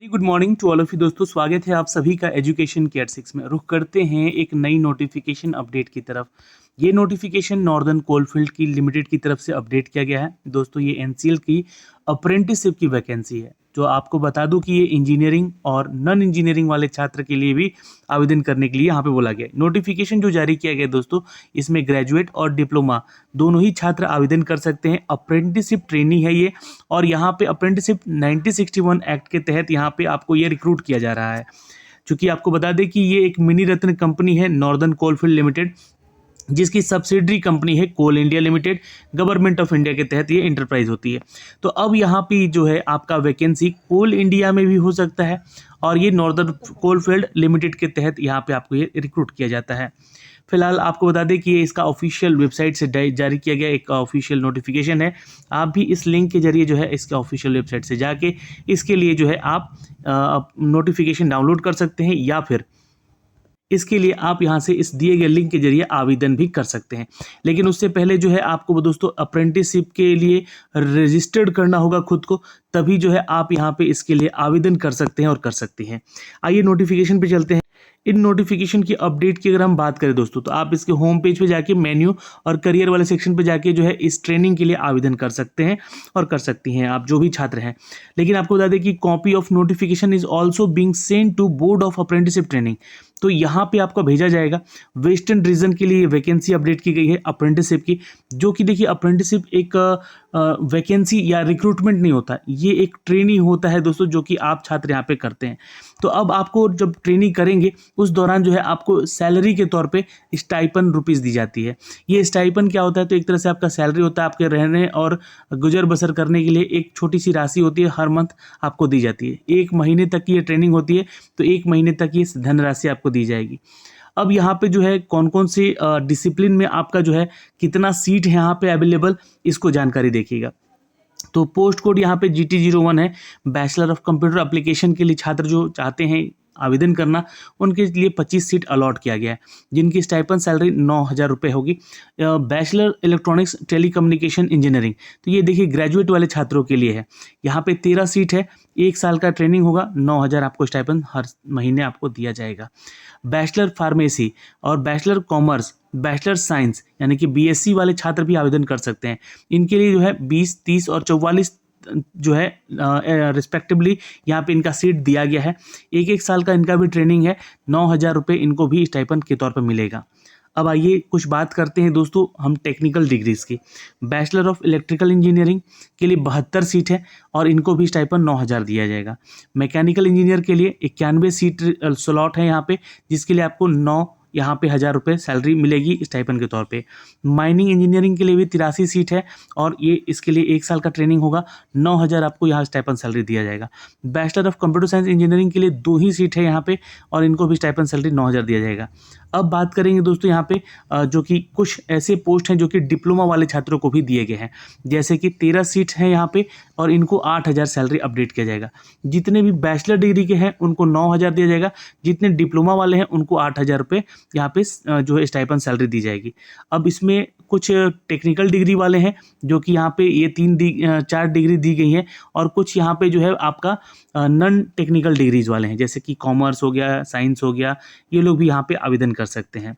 Good morning to all of you दोस्तों, स्वागत है आप सभी का एजुकेशन केयर 6 में। रुख करते हैं एक नई नोटिफिकेशन अपडेट की तरफ। ये नोटिफिकेशन नॉर्दर्न कोलफील्ड की लिमिटेड की तरफ से अपडेट किया गया है दोस्तों। ये एनसीएल की अप्रेंटिसशिप की वैकेंसी है, जो आपको बता दूं कि ये इंजीनियरिंग और नॉन इंजीनियरिंग वाले छात्र के लिए भी आवेदन करने के लिए यहाँ पे बोला गया है। नोटिफिकेशन जो जारी किया गया दोस्तों, इसमें ग्रेजुएट और डिप्लोमा दोनों ही छात्र आवेदन कर सकते हैं। अप्रेंटिसशिप ट्रेनी है ये, और यहाँ पे अप्रेंटिसशिप 1961 एक्ट के तहत यहाँ पे आपको ये रिक्रूट किया जा रहा है। चूंकि आपको बता दें कि ये एक मिनी रत्न कंपनी है नॉर्दर्न कोलफील्ड लिमिटेड, जिसकी सब्सिडरी कंपनी है Coal India Limited. Government of India के तहत ये इंटरप्राइज होती है। तो अब यहाँ पे जो है आपका वैकेंसी कोल इंडिया में भी हो सकता है, और ये नॉर्दर्न कोलफील्ड लिमिटेड के तहत यहाँ पे आपको ये रिक्रूट किया जाता है। फिलहाल आपको बता दें कि ये इसका ऑफिशियल वेबसाइट से जारी किया गया एक ऑफिशियल नोटिफिकेशन है। आप भी इस लिंक के जरिए जो है इसके ऑफिशियल वेबसाइट से जाके इसके लिए जो है आप नोटिफिकेशन डाउनलोड कर सकते हैं, या फिर इसके लिए आप यहाँ से इस दिए गए लिंक के जरिए आवेदन भी कर सकते हैं। लेकिन उससे पहले जो है आपको दोस्तों अप्रेंटिसशिप के लिए रजिस्टर्ड करना होगा खुद को, तभी जो है आप यहाँ पे इसके लिए आवेदन कर सकते हैं और कर सकती हैं। आइए नोटिफिकेशन पे चलते हैं। इन नोटिफिकेशन की अपडेट की अगर हम बात करें दोस्तों, तो आप इसके होम पेज पे जाके मेन्यू और करियर वाले सेक्शन पे जाके जो है इस ट्रेनिंग के लिए आवेदन कर सकते हैं और कर सकती हैं आप जो भी छात्र हैं। लेकिन आपको बता दें कि copy of notification is also being sent to board of apprenticeship training. तो यहाँ पे आपको भेजा जाएगा। वेस्टर्न रीजन के लिए वैकेंसी अपडेट की गई है अप्रेंटिसशिप की, जो कि देखिए अप्रेंटिसशिप एक वैकेंसी या रिक्रूटमेंट नहीं होता, ये एक ट्रेनिंग होता है दोस्तों, जो कि आप छात्र यहाँ पे करते हैं। तो अब आपको जब ट्रेनिंग करेंगे उस दौरान जो है आपको सैलरी के तौर पे स्टाइपन रुपीज़ दी जाती है। ये स्टाइपन क्या होता है? तो एक तरह से आपका सैलरी होता है, आपके रहने और गुजर बसर करने के लिए एक छोटी सी राशि होती है, हर मंथ आपको दी जाती है। 1 महीने तक की ये ट्रेनिंग होती है, तो 1 महीने तक ये धनराशि आपको दी जाएगी। अब यहाँ पे जो है कौन कौन से डिसिप्लिन में आपका जो है कितना सीट है यहाँ पे अवेलेबल, इसको जानकारी देखिएगा। तो पोस्ट कोड यहाँ पे GT01 है। बैचलर ऑफ कंप्यूटर एप्लीकेशन के लिए छात्र जो चाहते हैं आवेदन करना, उनके लिए 25 सीट अलॉट किया गया है, जिनकी स्टाइपन सैलरी 9,000 रुपये होगी। बैचलर इलेक्ट्रॉनिक्स टेलीकम्युनिकेशन इंजीनियरिंग, तो ये देखिए ग्रेजुएट वाले छात्रों के लिए है। यहाँ पे 13 सीट है, 1 साल का ट्रेनिंग होगा, 9,000 आपको स्टाइपन हर महीने आपको दिया जाएगा। बैचलर फार्मेसी और बैचलर कॉमर्स, बैचलर साइंस यानी कि BSc वाले छात्र भी आवेदन कर सकते हैं। इनके लिए जो है 20, 30 और 44 जो है रिस्पेक्टिवली यहाँ पे इनका सीट दिया गया है। 1 साल का इनका भी ट्रेनिंग है, 9,000 रुपये इनको भी स्टाइपन के तौर पर मिलेगा। अब आइए कुछ बात करते हैं दोस्तों हम टेक्निकल डिग्रीज की। बैचलर ऑफ इलेक्ट्रिकल इंजीनियरिंग के लिए 72 सीट है, और इनको भी स्टाइपन 9,000 दिया जाएगा। मैकेनिकल इंजीनियर के लिए 91 सीट स्लॉट है यहाँ पे, जिसके लिए आपको 1,000 रुपये सैलरी मिलेगी स्टाइपन के तौर पे। माइनिंग इंजीनियरिंग के लिए भी 83 सीट है, और ये इसके लिए 1 साल का ट्रेनिंग होगा, 9,000 आपको यहाँ स्टाइपन सैलरी दिया जाएगा। Bachelor of computer science engineering के लिए 2 ही सीट है यहाँ पे, और इनको भी स्टाइपन सैलरी 9,000 दिया जाएगा। अब बात करेंगे दोस्तों यहाँ पे जो कि कुछ ऐसे पोस्ट हैं जो कि डिप्लोमा वाले छात्रों को भी दिए गए हैं, जैसे कि 13 सीट हैं यहाँ पे, और इनको 8,000 सैलरी अपडेट किया जाएगा। जितने भी बैचलर डिग्री के हैं उनको 9,000 दिया जाएगा, जितने डिप्लोमा वाले हैं उनको 8,000 रुपये यहाँ पे जो है स्टाइपन सैलरी दी जाएगी। अब इसमें कुछ टेक्निकल डिग्री वाले हैं जो कि यहाँ पे ये 4 डिग्री दी गई हैं, और कुछ यहाँ पे जो है आपका नॉन टेक्निकल डिग्रीज वाले हैं, जैसे कि कॉमर्स हो गया, साइंस हो गया, ये लोग भी यहाँ पे आवेदन कर सकते हैं।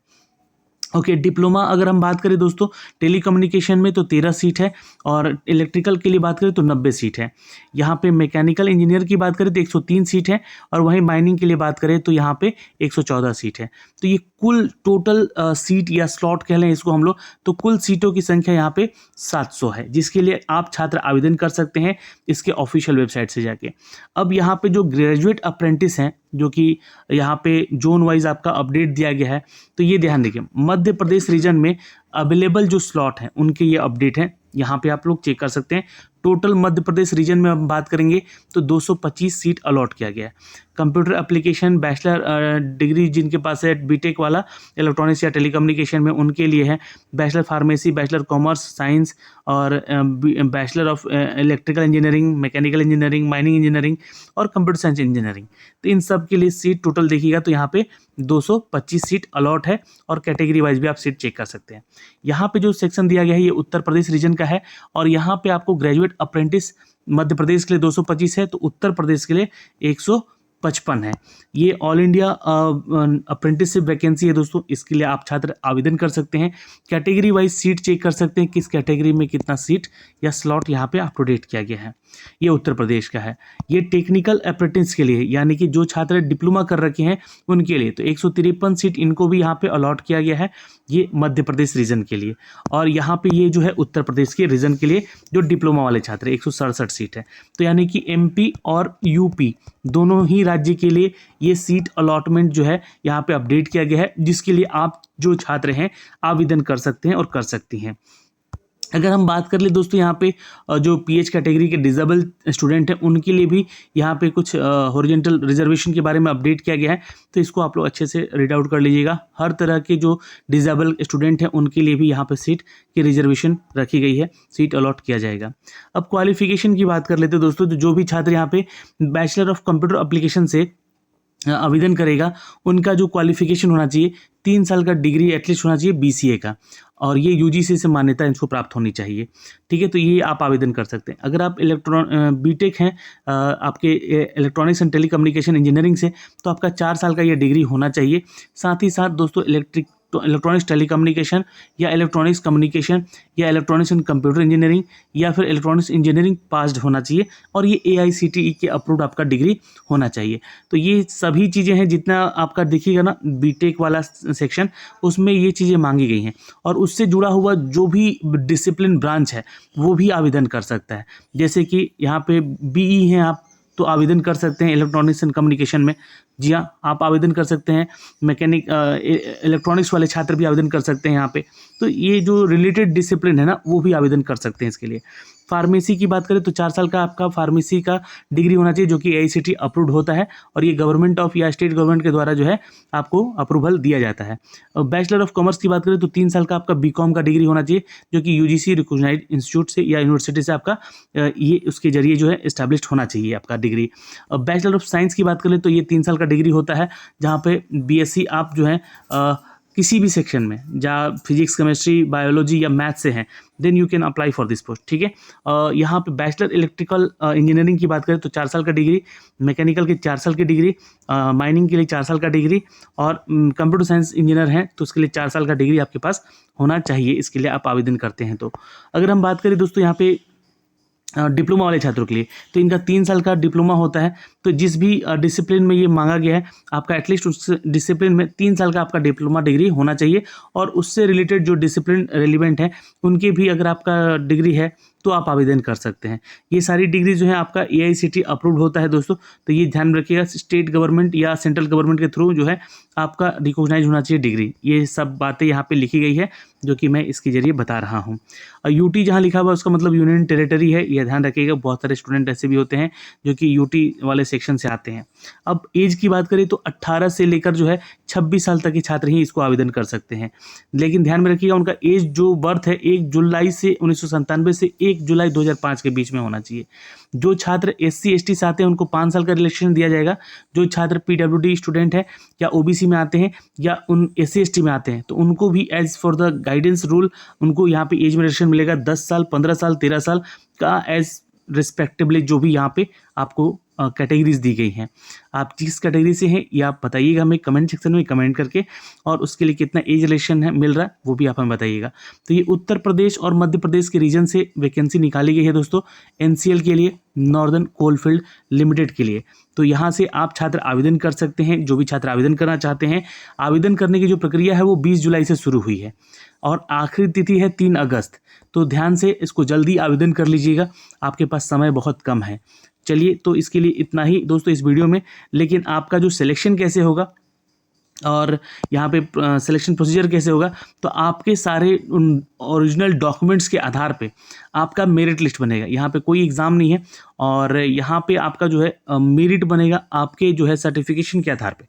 ओके, डिप्लोमा अगर हम बात करें दोस्तों टेलीकम्युनिकेशन में, तो 13 सीट है, और इलेक्ट्रिकल के लिए बात करें तो 90 सीट है। यहाँ पे मैकेनिकल इंजीनियर की बात करें तो 103 सीट है, और वहीं माइनिंग के लिए बात करें तो यहाँ पे 114 सीट है। तो ये कुल टोटल सीट या स्लॉट कह लें इसको हम लोग, तो कुल सीटों की संख्या यहाँ पे 700 है, जिसके लिए आप छात्र आवेदन कर सकते हैं इसके ऑफिशियल वेबसाइट से जाके। अब यहाँ पे जो ग्रेजुएट अप्रेंटिस हैं, जो कि यहाँ पे जोन वाइज आपका अपडेट दिया गया है, तो ये ध्यान देखिए मध्य प्रदेश रीजन में अवेलेबल जो स्लॉट हैं उनके ये अपडेट है, यहाँ पे आप लोग चेक कर सकते हैं। टोटल मध्य प्रदेश रीजन में हम बात करेंगे तो 225 सीट अलॉट किया गया है। कंप्यूटर एप्लीकेशन बैचलर डिग्री जिनके पास है बीटेक वाला इलेक्ट्रॉनिक्स या टेलीकम्युनिकेशन में, उनके लिए है। Bachelor pharmacy, bachelor commerce science, और bachelor of electrical engineering, mechanical engineering, mining engineering और कंप्यूटर साइंस इंजीनियरिंग, तो इन सब के लिए सीट टोटल देखिएगा तो यहाँ पे 225 सीट अलॉट है, और कैटेगरी वाइज भी आप सीट चेक कर सकते हैं। यहाँ पे जो सेक्शन दिया गया है ये उत्तर प्रदेश रीजन का है, और यहाँ पे आपको ग्रेजुएट अप्रेंटिस मध्य प्रदेश के लिए 225 है, तो उत्तर प्रदेश के लिए 155 है। ये ऑल इंडिया अप्रेंटिसशिप वैकेंसी है दोस्तों, इसके लिए आप छात्र आवेदन कर सकते हैं। कैटेगरी वाइज सीट चेक कर सकते हैं, किस कैटेगरी में कितना सीट या स्लॉट यहाँ पे अप टू डेट किया गया है। ये उत्तर प्रदेश का है। ये टेक्निकल अप्रेंटिस के लिए, यानी कि जो छात्र डिप्लोमा कर रखे हैं उनके लिए, तो 153 सीट इनको भी यहाँ पे अलॉट किया गया है, ये मध्य प्रदेश रीजन के लिए। और यहाँ पे ये जो है उत्तर प्रदेश के रीजन के लिए जो डिप्लोमा वाले छात्र 167 सीट है। तो यानी कि एमपी और यूपी दोनों ही राज्य के लिए ये सीट अलॉटमेंट जो है यहाँ पे अपडेट किया गया है, जिसके लिए आप जो छात्र हैं आवेदन कर सकते हैं और कर सकती हैं। अगर हम बात कर ले दोस्तों, यहाँ पे जो पीएच कैटेगरी के डिसेबल स्टूडेंट हैं उनके लिए भी यहाँ पे कुछ हॉरिजॉन्टल रिजर्वेशन के बारे में अपडेट किया गया है, तो इसको आप लोग अच्छे से रीड आउट कर लीजिएगा। हर तरह के जो डिसेबल स्टूडेंट हैं उनके लिए भी यहाँ पे सीट की रिजर्वेशन रखी गई है, सीट अलॉट किया जाएगा। अब क्वालिफिकेशन की बात कर लेते हैं दोस्तों, तो जो भी छात्र यहाँ पे बैचलर ऑफ कंप्यूटर एप्लीकेशन से आवेदन करेगा उनका जो क्वालिफिकेशन होना चाहिए 3 साल का डिग्री एटलीस्ट होना चाहिए बीसीए का, और ये यूजीसी से मान्यता इनको प्राप्त होनी चाहिए। ठीक है, तो ये आप आवेदन कर सकते हैं। अगर आप बीटेक हैं आपके इलेक्ट्रॉनिक्स एंड टेलीकम्युनिकेशन इंजीनियरिंग से, तो आपका 4 साल का ये डिग्री होना चाहिए। साथ ही साथ दोस्तों इलेक्ट्रॉनिक्स टेलीकम्युनिकेशन या इलेक्ट्रॉनिक्स कम्युनिकेशन या इलेक्ट्रॉनिक्स एंड कंप्यूटर इंजीनियरिंग या फिर इलेक्ट्रॉनिक्स इंजीनियरिंग पास्ड होना चाहिए, और ये AICTE के अप्रूव्ड आपका डिग्री होना चाहिए। तो ये सभी चीज़ें हैं, जितना आपका देखिएगा ना बीटेक वाला सेक्शन, उसमें ये चीज़ें मांगी गई हैं, और उससे जुड़ा हुआ जो भी डिसिप्लिन ब्रांच है वो भी आवेदन कर सकता है। जैसे कि यहाँ पे BE हैं आप, तो आवेदन कर सकते हैं इलेक्ट्रॉनिक्स एंड कम्युनिकेशन में। जी हाँ, आप आवेदन कर सकते हैं। मैकेनिक इलेक्ट्रॉनिक्स वाले छात्र भी आवेदन कर सकते हैं यहाँ पे। तो ये जो रिलेटेड डिसिप्लिन है ना, वो भी आवेदन कर सकते हैं इसके लिए। फार्मेसी की बात करें तो 4 साल का आपका फार्मेसी का डिग्री होना चाहिए, जो कि AICTE अप्रूव्ड होता है, और ये गवर्नमेंट ऑफ या स्टेट गवर्नमेंट के द्वारा जो है आपको अप्रूवल दिया जाता है। बैचलर ऑफ कॉमर्स की बात करें तो 3 साल का आपका BCom का डिग्री होना चाहिए, जो कि UGC रिकॉग्नाइज्ड इंस्टीट्यूट से या यूनिवर्सिटी से आपका ये उसके जरिए जो है इस्टेब्लिश्ड होना चाहिए आपका डिग्री। बैचलर ऑफ साइंस की बात करें तो ये 3 साल का डिग्री होता है, जहाँ पे BSc आप जो है किसी भी सेक्शन में, जहाँ फिजिक्स केमिस्ट्री बायोलॉजी या मैथ से हैं, then you can apply for this post. ठीक है, यहाँ पे बैचलर इलेक्ट्रिकल इंजीनियरिंग की बात करें तो 4 साल का डिग्री, मैकेनिकल के 4 साल की डिग्री, माइनिंग के लिए 4 साल का डिग्री, और कंप्यूटर साइंस इंजीनियर हैं तो उसके लिए 4 साल का डिग्री आपके पास होना चाहिए। इसके लिए आप आवेदन करते हैं। तो अगर हम बात करें दोस्तों यहाँ पे डिप्लोमा वाले छात्रों के लिए, तो इनका 3 साल का डिप्लोमा होता है। तो जिस भी डिसिप्लिन में ये मांगा गया है, आपका एटलीस्ट उस डिसिप्लिन में 3 साल का आपका डिप्लोमा डिग्री होना चाहिए, और उससे रिलेटेड जो डिसिप्लिन रेलिवेंट है उनके भी अगर आपका डिग्री है तो आप आवेदन कर सकते हैं। ये सारी डिग्री जो है आपका AICTE अप्रूव्ड होता है दोस्तों, तो ये ध्यान रखिएगा। स्टेट गवर्नमेंट या सेंट्रल गवर्नमेंट के थ्रू जो है आपका रिकॉग्नाइज होना चाहिए डिग्री। ये सब बातें यहाँ पे लिखी गई है, जो कि मैं इसके जरिए बता रहा हूँ। UT जहाँ लिखा हुआ है उसका मतलब यूनियन टेरिटरी है, यह ध्यान रखिएगा। बहुत सारे स्टूडेंट ऐसे भी होते हैं जो कि UT वाले सेक्शन से आते हैं। अब एज की बात करें तो 18 से लेकर जो है 26 साल तक के छात्र ही इसको आवेदन कर सकते हैं, लेकिन ध्यान में रखिएगा उनका एज जो बर्थ है 1 जुलाई से 1997 से 1 जुलाई 2005 के बीच में होना चाहिए। जो छात्र SC ST से आते हैं उनको 5 साल का रिलैक्सेशन दिया जाएगा। जो छात्र PWD स्टूडेंट है या OBC में आते हैं या उन SC ST में आते हैं, तो उनको भी as for the guidance rule उनको यहाँ पे एज में रिलैक्सेशन मिलेगा 10 साल, 15 साल, 13 साल का एज रिस्पेक्टिवली, जो भी यहाँ पे आपको कैटेगरीज दी गई हैं। आप जिस कैटेगरी से हैं ये आप बताइएगा हमें कमेंट सेक्शन में कमेंट करके, और उसके लिए कितना एज रिलेक्शन है मिल रहा है वो भी आप हमें बताइएगा। तो ये उत्तर प्रदेश और मध्य प्रदेश के रीजन से वैकेंसी निकाली गई है दोस्तों, NCL के लिए, नॉर्दर्न कोलफील्ड लिमिटेड के लिए। तो यहाँ से आप छात्र आवेदन कर सकते हैं। जो भी छात्र आवेदन करना चाहते हैं, आवेदन करने की जो प्रक्रिया है वो 20 जुलाई से शुरू हुई है और आखिरी तिथि है 3 अगस्त। तो ध्यान से इसको जल्दी आवेदन कर लीजिएगा, आपके पास समय बहुत कम है। चलिए, तो इसके लिए इतना ही दोस्तों इस वीडियो में। लेकिन आपका जो सिलेक्शन कैसे होगा और यहाँ पे सिलेक्शन प्रोसीजर कैसे होगा, तो आपके सारे ओरिजिनल डॉक्यूमेंट्स के आधार पे आपका मेरिट लिस्ट बनेगा। यहाँ पे कोई एग्ज़ाम नहीं है, और यहाँ पे आपका जो है मेरिट बनेगा आपके जो है सर्टिफिकेशन के आधार पे।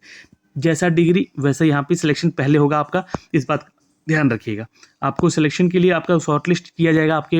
जैसा डिग्री वैसा यहाँ पे सिलेक्शन पहले होगा आपका, इस बात ध्यान रखिएगा। आपको सिलेक्शन के लिए आपका शॉर्टलिस्ट किया जाएगा, आपके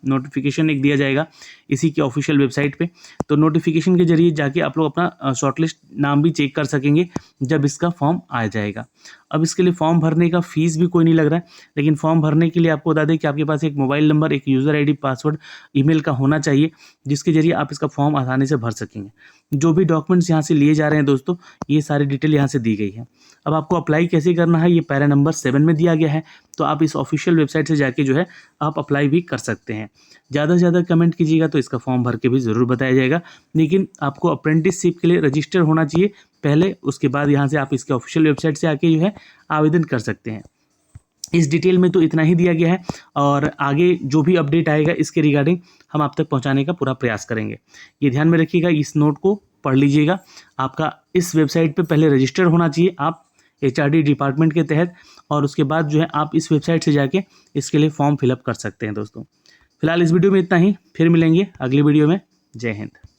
नोटिफिकेशन एक दिया जाएगा इसी के ऑफिशियल वेबसाइट पे। तो नोटिफिकेशन के जरिए जाके आप लोग अपना शॉर्टलिस्ट नाम भी चेक कर सकेंगे जब इसका फॉर्म आ जाएगा। अब इसके लिए फॉर्म भरने का फीस भी कोई नहीं लग रहा है, लेकिन फॉर्म भरने के लिए आपको बता दें कि आपके पास एक मोबाइल नंबर, एक यूज़र आईडी, पासवर्ड, ईमेल का होना चाहिए, जिसके जरिए आप इसका फॉर्म आसानी से भर सकेंगे। जो भी डॉक्यूमेंट्स यहाँ से लिए जा रहे हैं दोस्तों, ये सारी डिटेल यहाँ से दी गई है। अब आपको अप्लाई कैसे करना है ये पैरा नंबर 7 में दिया गया है, तो आप इस ऑफिशियल वेबसाइट से जाके जो है आप अप्लाई भी कर सकते हैं। ज़्यादा से ज़्यादा कमेंट कीजिएगा तो इसका फॉर्म भर के भी ज़रूर बताया जाएगा, लेकिन आपको अप्रेंटिसशिप के लिए रजिस्टर होना चाहिए पहले, उसके बाद यहाँ से आप इसके ऑफिशियल वेबसाइट से आके जो है आवेदन कर सकते हैं। इस डिटेल में तो इतना ही दिया गया है, और आगे जो भी अपडेट आएगा इसके रिगार्डिंग हम आप तक पहुंचाने का पूरा प्रयास करेंगे। ये ध्यान में रखिएगा, इस नोट को पढ़ लीजिएगा। आपका इस वेबसाइट पे पहले रजिस्टर होना चाहिए आप HRD डिपार्टमेंट के तहत, और उसके बाद जो है आप इस वेबसाइट से जाके इसके लिए फॉर्म फिलअप कर सकते हैं दोस्तों। फिलहाल इस वीडियो में इतना ही, फिर मिलेंगे अगली वीडियो में। जय हिंद।